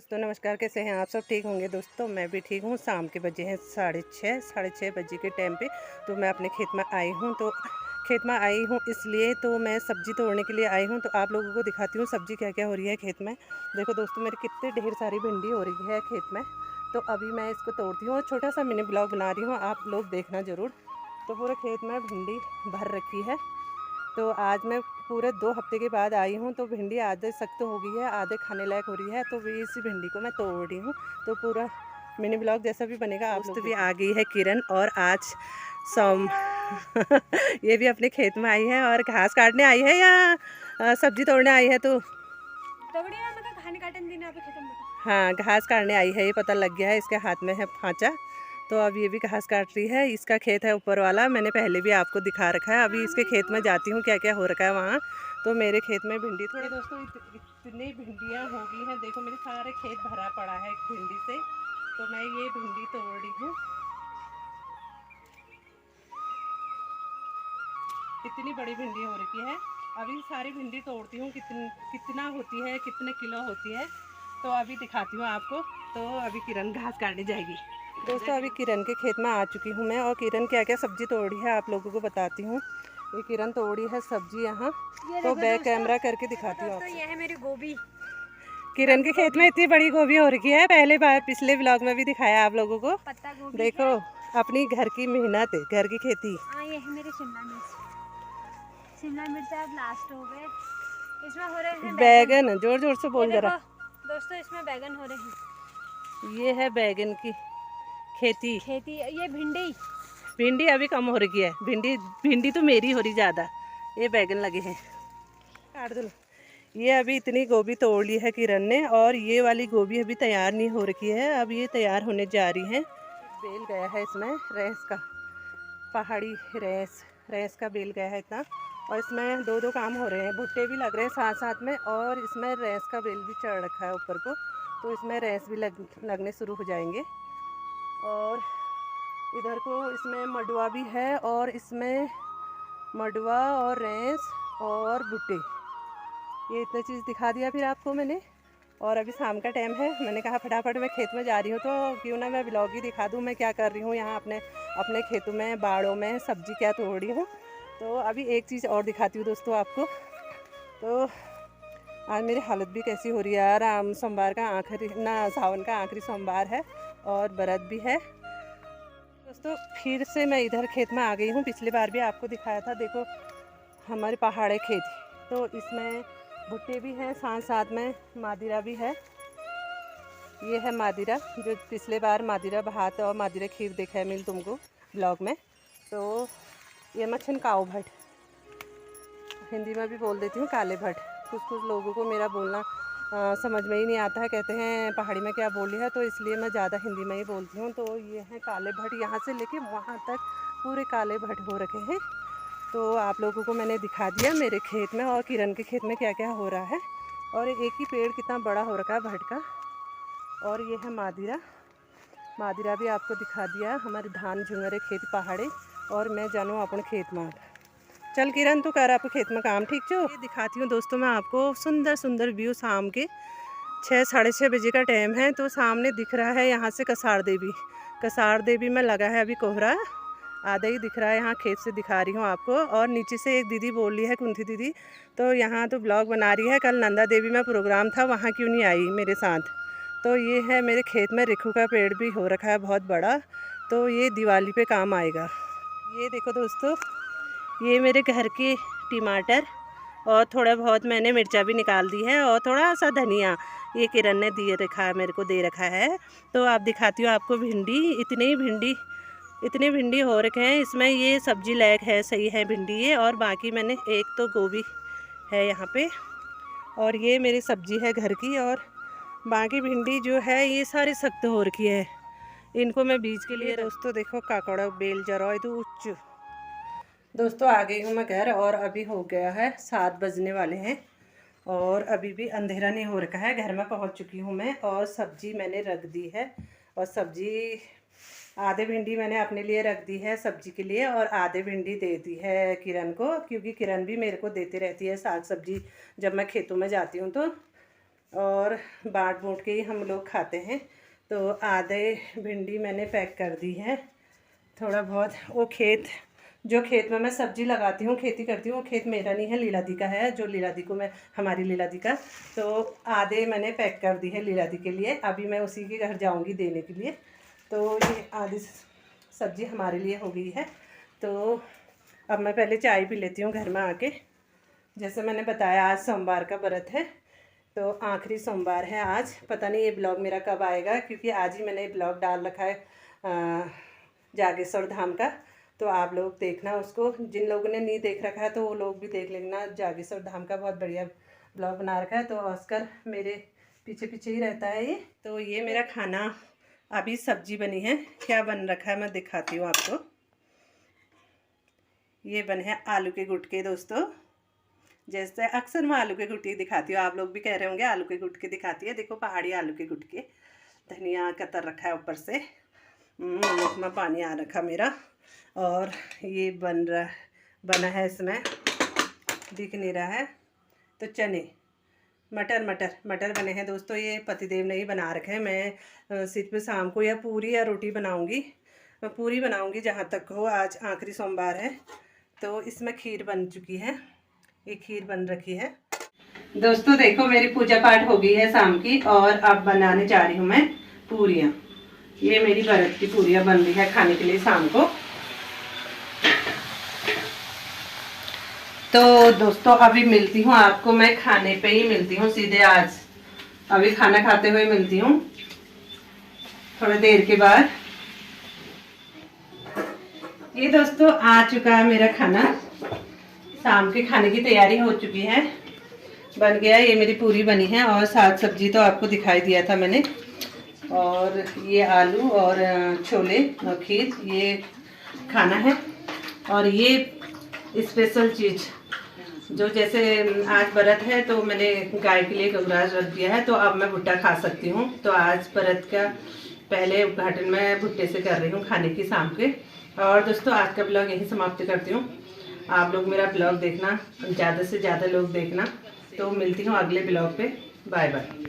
दोस्तों नमस्कार, कैसे हैं आप सब? ठीक होंगे दोस्तों, मैं भी ठीक हूँ। शाम के बजे हैं 6:30 बजे के टाइम पे तो मैं अपने खेत में आई हूँ। तो खेत में आई हूँ इसलिए तो मैं सब्ज़ी तोड़ने के लिए आई हूँ। तो आप लोगों को दिखाती हूँ सब्ज़ी क्या क्या हो रही है खेत में। देखो दोस्तों, मेरी कितने ढेर सारी भिंडी हो रही है खेत में। तो अभी मैं इसको तोड़ती हूँ और छोटा सा मिनी ब्लॉग बना रही हूँ, आप लोग देखना ज़रूर। तो पूरे खेत में भिंडी भर रखी है। तो आज मैं पूरे 2 हफ्ते के बाद आई हूँ। तो भिंडी आधे सख्त हो गई है, आधे खाने लायक हो रही है। तो इसी भिंडी को मैं तोड़ रही हूँ। तो पूरा मिनी ब्लॉग जैसा भी बनेगा आप लोग भी। आ गई है किरण और आज सोम ये भी अपने खेत में आई है और घास काटने आई है या सब्जी तोड़ने आई है? तो हाँ, घास काटने आई है, ये पता लग गया है। इसके हाथ में है फांचा। तो अब ये भी घास काट रही है। इसका खेत है ऊपर वाला, मैंने पहले भी आपको दिखा रखा है। अभी इसके खेत में जाती हूँ क्या क्या हो रखा है वहाँ। तो मेरे खेत में भिंडी थोड़ी दोस्तों इतनी भिंडियाँ हो गई हैं। देखो मेरे सारे खेत भरा पड़ा है भिंडी से। तो मैं ये भिंडी तोड़ रही हूँ। इतनी बड़ी भिंडी हो रखी है। अभी सारी भिंडी तोड़ती हूँ, कितना होती है, कितने किलो होती है, तो अभी दिखाती हूँ आपको। तो अभी किरण घास काटने जाएगी। दोस्तों अभी किरण के खेत में आ चुकी हूँ मैं और किरण क्या क्या सब्जी तोड़ी है आप लोगों को बताती हूँ। ये किरण तोड़ी है सब्जी यहाँ। तो बैक कैमरा करके दिखाती हूँ आपको। ये है मेरी गोभी। किरण के खेत में इतनी बड़ी गोभी हो रखी है, पहले बार पिछले व्लॉग में भी दिखाया आप लोगों को। पत्ता गोभी देखो अपनी घर की मेहनत है, घर की खेती। ये है मेरी शिमला मिर्च। शिमला मिर्च अब लास्ट हो गए। इसमें हो रहे हैं बैगन। जोर जोर से बोल जरा। दोस्तों इसमें बैगन हो रहे हैं। ये है बैगन की खेती। ये भिंडी अभी कम हो रही है। भिंडी तो मेरी हो रही ज़्यादा। ये बैगन लगे हैं। काट दो। ये अभी इतनी गोभी तोड़ ली है किरण ने और ये वाली गोभी अभी तैयार नहीं हो रखी है। अब ये तैयार होने जा रही है। बेल गया है इसमें रैस का, पहाड़ी रैस का बेल गया है इतना। और इसमें दो काम हो रहे हैं, भुट्टे भी लग रहे हैं साथ साथ में और इसमें रैस का बेल भी चढ़ रखा है ऊपर को। तो इसमें रैस भी लगने शुरू हो जाएंगे। और इधर को इसमें मडुआ भी है और इसमें मडुआ और रैस और भुट्टे, ये इतनी चीज़ दिखा दिया फिर आपको मैंने। और अभी शाम का टाइम है, मैंने कहा फटाफट मैं खेत में जा रही हूँ तो क्यों ना मैं ब्लॉग ही दिखा दूँ मैं क्या कर रही हूँ यहाँ अपने खेतों में, बाड़ों में सब्जी क्या तोड़ रही हूँ। तो अभी एक चीज़ और दिखाती हूँ दोस्तों आपको। तो आज मेरी हालत भी कैसी हो रही है यार। सोमवार का आखिरी ना, सावन का आखिरी सोमवार है और व्रत भी है दोस्तों। फिर से मैं इधर खेत में आ गई हूँ। पिछली बार भी आपको दिखाया था, देखो हमारे पहाड़ी खेत। तो इसमें भुट्टे भी हैं, साथ साथ में मादिरा भी है। ये है मादिरा, जो पिछले बार मादिरा भात और मादिरा खीर देखा है मिल तुमको ब्लॉग में। तो ये मच्छन काऊ भट्ट, हिंदी में भी बोल देती हूँ काले भट्ट। कुछ लोगों को मेरा बोलना समझ में ही नहीं आता है, कहते हैं पहाड़ी में क्या बोली है, तो इसलिए मैं ज़्यादा हिंदी में ही बोलती हूँ। तो ये हैं काले भट्ट, यहाँ से लेके वहाँ तक पूरे काले भट्ट हो रखे हैं। तो आप लोगों को मैंने दिखा दिया मेरे खेत में और किरण के खेत में क्या क्या हो रहा है। और एक ही पेड़ कितना बड़ा हो रखा है भट्ट का। और ये है मादिरा भी आपको दिखा दिया। हमारे धान झुंगरे खेत पहाड़े और मैं जानूँ अपन खेत में। चल किरण तू कर आप खेत में काम, ठीक जो। ये दिखाती हूँ दोस्तों मैं आपको सुंदर सुंदर व्यू। शाम के 6-6:30 बजे का टाइम है। तो सामने दिख रहा है यहाँ से कसार देवी में लगा है अभी कोहरा, आधा ही दिख रहा है। यहाँ खेत से दिखा रही हूँ आपको। और नीचे से एक दीदी बोल रही है, कुंथी दीदी, तो यहाँ तो ब्लॉग बना रही है, कल नंदा देवी में प्रोग्राम था, वहाँ क्यों नहीं आई मेरे साथ। तो ये है मेरे खेत में रेखू का पेड़ भी हो रखा है बहुत बड़ा। तो ये दिवाली पे काम आएगा। ये देखो दोस्तों, ये मेरे घर के टमाटर और थोड़ा बहुत मैंने मिर्चा भी निकाल दी है और थोड़ा सा धनिया ये किरण ने मेरे को दे रखा है। तो आप दिखाती हूँ आपको भिंडी। इतनी भिंडी हो रखे हैं इसमें। ये सब्जी लायक है, सही है भिंडी ये। और बाकी मैंने एक तो गोभी है यहाँ पे और ये मेरी सब्जी है घर की। और बाकी भिंडी जो है ये सारी सख्त हो रखी है, इनको मैं बीज के लिए। दोस्तों देखो काकड़ा बेल जरा तो उच्च। दोस्तों आ गई हूँ मैं घर और अभी हो गया है 7 बजने वाले हैं और अभी भी अंधेरा नहीं हो रखा है। घर में पहुँच चुकी हूँ मैं और सब्जी मैंने रख दी है। और सब्जी आधे भिंडी मैंने अपने लिए रख दी है सब्जी के लिए और आधे भिंडी दे दी है किरण को, क्योंकि किरण भी मेरे को देती रहती है साग सब्जी जब मैं खेतों में जाती हूँ। और बाँट बूट के ही हम लोग खाते हैं। तो आधे भिंडी मैंने पैक कर दी है। थोड़ा बहुत वो जो खेत में मैं सब्ज़ी लगाती हूँ, खेती करती हूँ, वो खेत मेरा नहीं है, लीला दी का है। जो लीला दी को मैं, हमारी लीला दी का, तो आधे मैंने पैक कर दी है लीला दी के लिए। अभी मैं उसी के घर जाऊँगी देने के लिए। तो ये आधी सब्ज़ी हमारे लिए हो गई है। तो अब मैं पहले चाय पी लेती हूँ घर में आके। जैसे मैंने बताया आज सोमवार का व्रत है, तो आखिरी सोमवार है आज। पता नहीं ये ब्लॉग मेरा कब आएगा, क्योंकि आज ही मैंने ब्लॉग डाल रखा है जागेश्वर धाम का। तो आप लोग देखना उसको, जिन लोगों ने नहीं देख रखा है तो वो लोग भी देख लेना। जागेश्वर धाम का बहुत बढ़िया ब्लॉग बना रखा है। तो ऑस्कर मेरे पीछे पीछे ही रहता है ये। तो ये मेरा खाना, अभी सब्जी बनी है। क्या बन रखा है मैं दिखाती हूँ आपको। ये बने हैं आलू के गुटके दोस्तों। जैसे अक्सर मैं आलू के गुटके दिखाती हूँ, आप लोग भी कह रहे होंगे आलू के गुटके दिखाती है। देखो पहाड़ी आलू के गुटके, धनिया कतर रखा है ऊपर से, मुँह में पानी आ रखा मेरा। और ये बना है, इसमें दिख नहीं रहा है, तो चने, मटर बने हैं दोस्तों। ये पतिदेव ने ही बना रखे हैं। मैं सिर्फ शाम को या पूरी या रोटी बनाऊंगी। मैं पूरी बनाऊंगी जहाँ तक हो। आज आखिरी सोमवार है। तो इसमें खीर बन चुकी है, ये खीर बन रखी है दोस्तों। देखो मेरी पूजा पाठ हो गई है शाम की, और अब बनाने जा रही हूँ मैं पूरियाँ। ये मेरी व्रत की पूरियाँ बन रही है खाने के लिए शाम को। तो दोस्तों अभी मिलती हूँ आपको, मैं खाने पे ही मिलती हूँ सीधे। आज अभी खाना खाते हुए मिलती हूँ थोड़ी देर के बाद। ये दोस्तों आ चुका है मेरा खाना, शाम के खाने की तैयारी हो चुकी है, बन गया। ये मेरी पूरी बनी है, और साग सब्जी तो आपको दिखाई दिया था मैंने। और ये आलू और छोले और खीर, ये खाना है। और ये स्पेशल चीज़ जो, जैसे आज व्रत है तो मैंने गाय के लिए गौराज रख दिया है, तो अब मैं भुट्टा खा सकती हूँ। तो आज व्रत का पहले उद्घाटन मैं भुट्टे से कर रही हूँ खाने की शाम के। और दोस्तों आज का ब्लॉग यहीं समाप्त करती हूँ। आप लोग मेरा ब्लॉग देखना, ज़्यादा से ज़्यादा लोग देखना। तो मिलती हूँ अगले ब्लॉग पे। Bye bye.